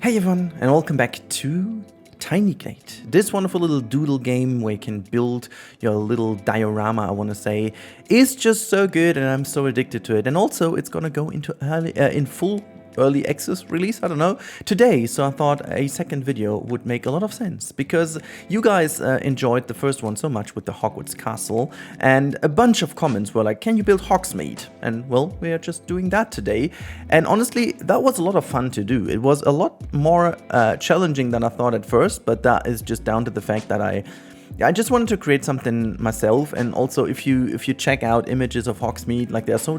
Hey everyone, and welcome back to Tiny Glade. This wonderful little doodle game where you can build your little diorama, I want to say, is just so good, and I'm so addicted to it. And also, it's gonna go into full early access release, I don't know, today. So I thought a second video would make a lot of sense because you guys enjoyed the first one so much with the Hogwarts castle, and a bunch of comments were like, can you build Hogsmeade? And well, we are just doing that today. And honestly, that was a lot of fun to do. It was a lot more challenging than I thought at first, but that is just down to the fact that I just wanted to create something myself. And also, if you check out images of Hogsmeade, like there are so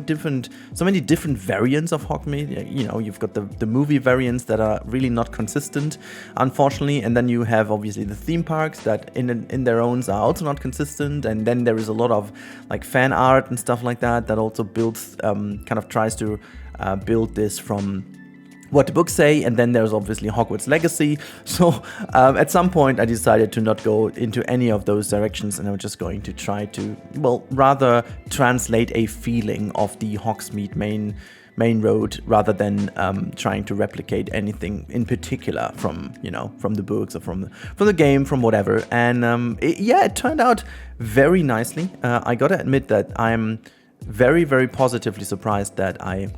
many different variants of Hogsmeade. You know, you've got the movie variants that are really not consistent, unfortunately, and then you have obviously the theme parks that in their own are also not consistent. And then there is a lot of like fan art and stuff like that also builds kind of tries to build this from what the books say. And then there's obviously Hogwarts Legacy. So at some point I decided to not go into any of those directions, and I'm just going to try to, well, rather translate a feeling of the Hogsmeade main road rather than trying to replicate anything in particular from, you know, from the books or from the game, from whatever. And it turned out very nicely. I gotta admit that I'm very, very positively surprised that I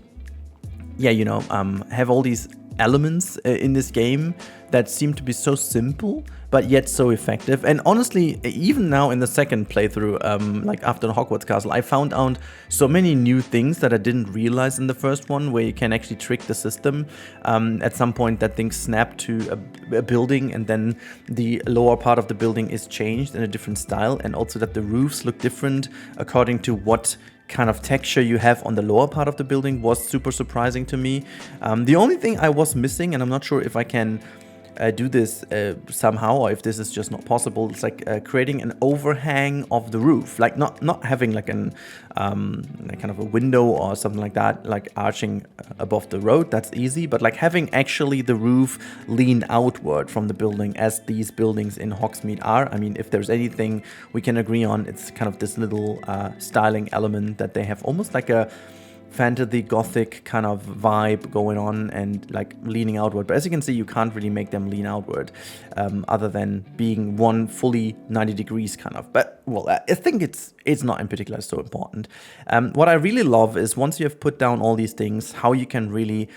have all these elements in this game that seem to be so simple, but yet so effective. And honestly, even now in the second playthrough, like after the Hogwarts Castle, I found out so many new things that I didn't realize in the first one, where you can actually trick the system. At some point, that thing snapped to a building, and then the lower part of the building is changed in a different style, and also that the roofs look different according to what kind of texture you have on the lower part of the building was super surprising to me. The only thing I was missing, and I'm not sure if I can do this somehow, or if this is just not possible, it's like creating an overhang of the roof, like not having like an kind of a window or something like that, like arching above the road. That's easy, but like having actually the roof lean outward from the building, as these buildings in Hogsmeade are. I mean, if there's anything we can agree on, it's kind of this little styling element that they have, almost like a fantasy gothic kind of vibe going on, and like leaning outward. But as you can see, you can't really make them lean outward other than being one fully 90 degrees kind of. But well, I think it's not in particular so important. What I really love is once you have put down all these things, how you can really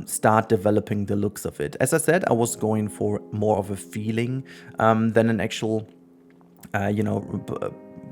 start developing the looks of it. As I said, I was going for more of a feeling than an actual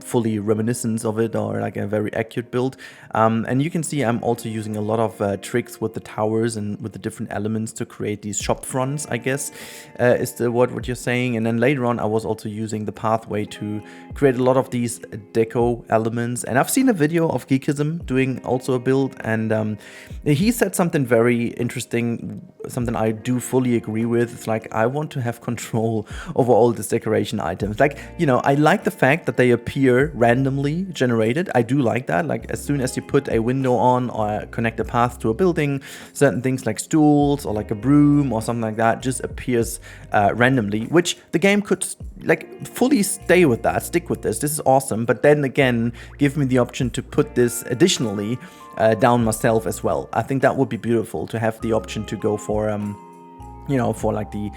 fully reminiscence of it, or like a very accurate build. And you can see I'm also using a lot of tricks with the towers and with the different elements to create these shop fronts, I guess is the word what you're saying. And then later on I was also using the pathway to create a lot of these deco elements. And I've seen a video of Geekism doing also a build, and he said something very interesting, something I do fully agree with. It's like, I want to have control over all these decoration items. Like, you know, I like the fact that they appear randomly generated. I do like that. Like, as soon as you put a window on or connect a path to a building, certain things like stools or like a broom or something like that just appears randomly, which the game could like fully stay with that, stick with this. This is awesome. But then again, give me the option to put this additionally down myself as well. I think that would be beautiful to have the option to go for for like the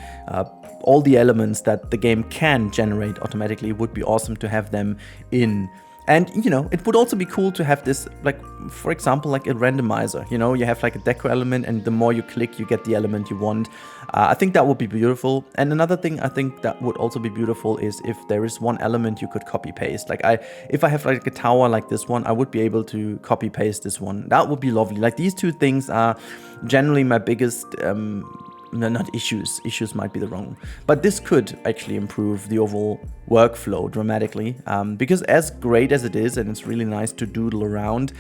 all the elements that the game can generate automatically. Would be awesome to have them in. And, you know, it would also be cool to have this, like, for example, like a randomizer. You know, you have like a deco element, and the more you click, you get the element you want. I think that would be beautiful. And another thing I think that would also be beautiful is if there is one element you could copy paste. Like, if I have like a tower like this one, I would be able to copy paste this one. That would be lovely. Like, these two things are generally my biggest no, not issues. Issues might be the wrong. But this could actually improve the overall workflow dramatically. Because as great as it is, and it's really nice to doodle around,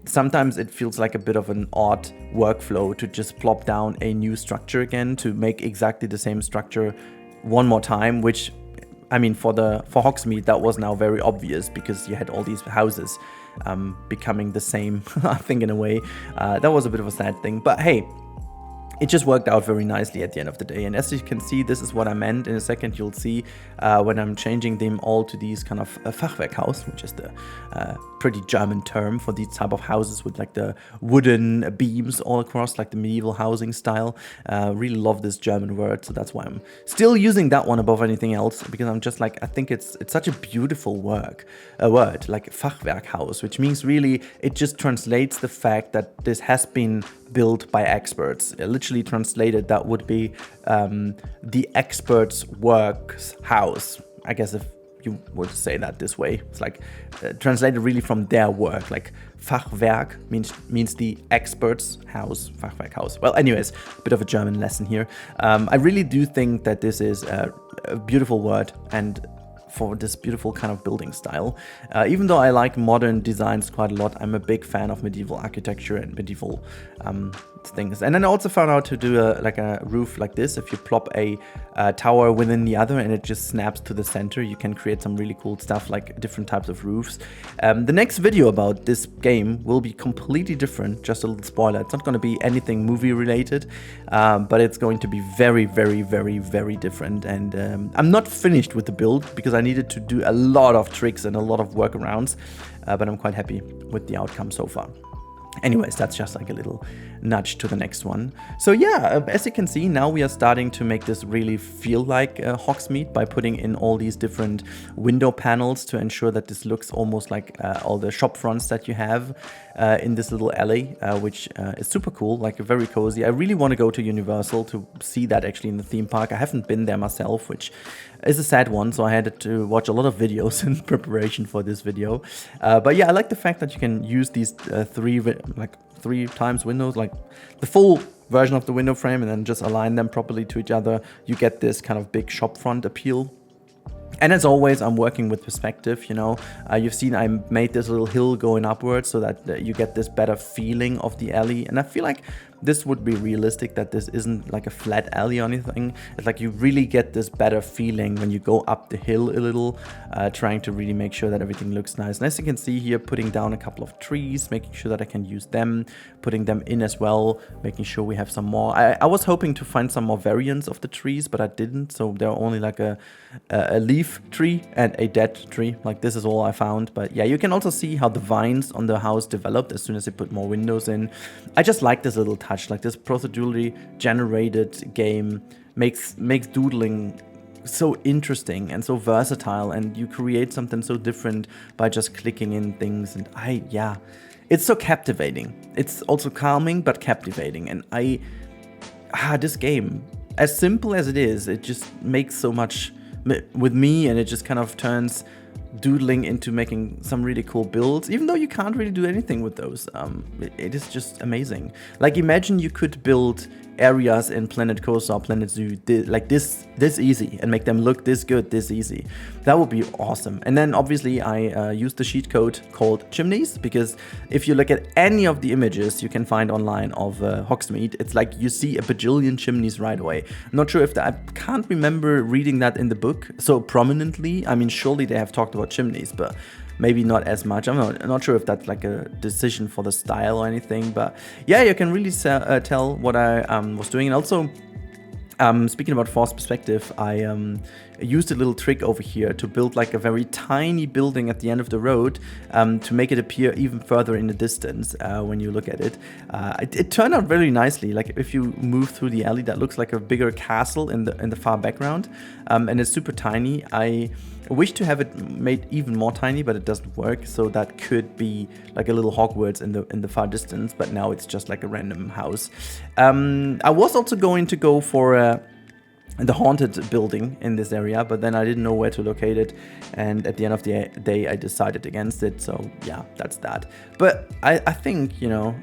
sometimes it feels like a bit of an odd workflow to just plop down a new structure again, to make exactly the same structure one more time, which, I mean, for Hogsmeade, that was now very obvious because you had all these houses becoming the same, I think, in a way. That was a bit of a sad thing. But hey, it just worked out very nicely at the end of the day. And as you can see, this is what I meant. In a second, you'll see when I'm changing them all to these kind of Fachwerkhaus, which is the pretty German term for these type of houses with like the wooden beams all across, like the medieval housing style. Really love this German word, so that's why I'm still using that one above anything else, because I'm just like, I think it's such a beautiful word, like Fachwerkhaus, which means really it just translates the fact that this has been built by experts. Literally translated, that would be the expert's works house, I guess, if you were to say that this way. It's like translated really from their work, like Fachwerk means the expert's house, Fachwerkhaus. Well, anyways, a bit of a German lesson here. I really do think that this is a beautiful word, and for this beautiful kind of building style. Even though I like modern designs quite a lot, I'm a big fan of medieval architecture and medieval things. And then I also found out to do a roof like this. If you plop a tower within the other and it just snaps to the center, you can create some really cool stuff, like different types of roofs. The next video about this game will be completely different. Just a little spoiler, it's not going to be anything movie related, but it's going to be very, very, very, very different. And I'm not finished with the build because I needed to do a lot of tricks and a lot of workarounds, but I'm quite happy with the outcome so far. Anyways, that's just like a little nudge to the next one. So yeah, as you can see, now we are starting to make this really feel like Hogsmeade by putting in all these different window panels to ensure that this looks almost like all the shop fronts that you have in this little alley, which is super cool, like very cozy. I really want to go to Universal to see that actually in the theme park. I haven't been there myself, which is a sad one, so I had to watch a lot of videos in preparation for this video. But yeah, I like the fact that you can use these three times windows, like the full version of the window frame, and then just align them properly to each other. You get this kind of big shop front appeal. And as always, I'm working with perspective, you know. You've seen I made this little hill going upwards so that you get this better feeling of the alley. And I feel like this would be realistic, that this isn't like a flat alley or anything. It's like you really get this better feeling when you go up the hill a little, trying to really make sure that everything looks nice. And as you can see here, putting down a couple of trees, making sure that I can use them, putting them in as well, making sure we have some more. I was hoping to find some more variants of the trees, but I didn't. So they're only like a leaf tree and a dead tree. Like this is all I found. But yeah, you can also see how the vines on the house developed as soon as you put more windows in. I just like this little touch. Like this procedurally generated game makes doodling so interesting and so versatile, and you create something so different by just clicking in things. And yeah, it's so captivating. It's also calming but captivating. And this game, as simple as it is, it just makes so much with me, and it just kind of turns doodling into making some really cool builds, even though you can't really do anything with those. It is just amazing. Like imagine you could build areas in Planet Coaster or Planet Zoo like this easy, and make them look this good this easy. That would be awesome. And then obviously I used the cheat code called chimneys, because if you look at any of the images you can find online of Hogsmeade, it's like you see a bajillion chimneys right away. I'm not sure if I can't remember reading that in the book so prominently. I mean, surely they have talked about chimneys, but maybe not as much. I'm not sure if that's like a decision for the style or anything, but yeah, you can really tell what I was doing. And also, speaking about force perspective, I used a little trick over here to build like a very tiny building at the end of the road, to make it appear even further in the distance when you look at it. It turned out very nicely. Like if you move through the alley, that looks like a bigger castle in the far background, and it's super tiny. I wish to have it made even more tiny, but it doesn't work. So that could be like a little Hogwarts in the far distance, but now it's just like a random house. I was also going to go for the haunted building in this area, but then I didn't know where to locate it, and at the end of the day I decided against it. So yeah, that's that. But I think, you know,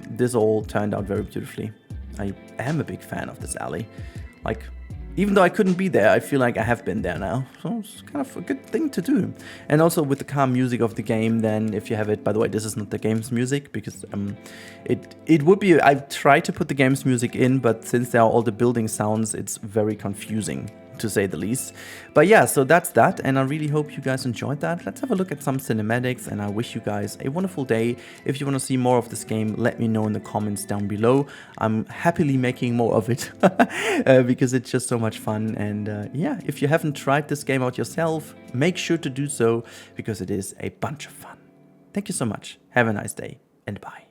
this all turned out very beautifully. I am a big fan of this alley. Like, even though I couldn't be there, I feel like I have been there now. So it's kind of a good thing to do. And also with the calm music of the game, then if you have it, by the way, this is not the game's music, because it would be, I tried to put the game's music in, but since there are all the building sounds, it's very confusing to say the least. But yeah, so that's that, and I really hope you guys enjoyed that. Let's have a look at some cinematics, and I wish you guys a wonderful day. If you want to see more of this game, let me know in the comments down below. I'm happily making more of it because it's just so much fun. And yeah, if you haven't tried this game out yourself, make sure to do so because it is a bunch of fun. Thank you so much. Have a nice day, and bye.